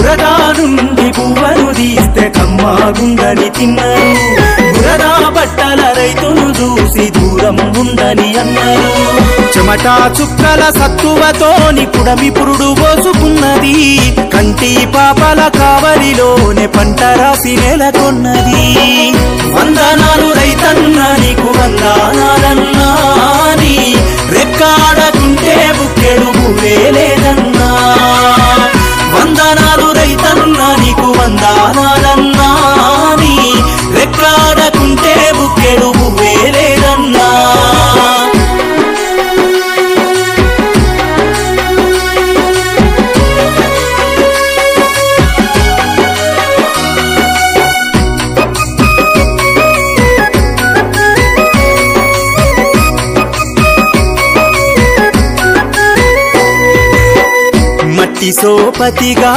బురదా నుండి పువ్వను తీస్తే కమ్మాగుందని తిన్నారు బురదా బట్టల రైతును చూసి దూరం ఉందని అన్నారు చెమట చుక్కల సత్తువతోని పుడమి పురుడు పోసుకున్నది కంటి పాపల కావలిలోనే పంట రాసి నెలకొన్నది వందనాలు రైతన్న నీకు వందనాలన్నా నీ రెక్కాడకుంటే బుక్కెడు భూవే లేదన్నా వందనాలు రైతన్న నీకు వందనాలన్నా నీ రెక్కాడకుంటే బుక్కెడు భూవే లేదన్నా మట్టి సోపతిగా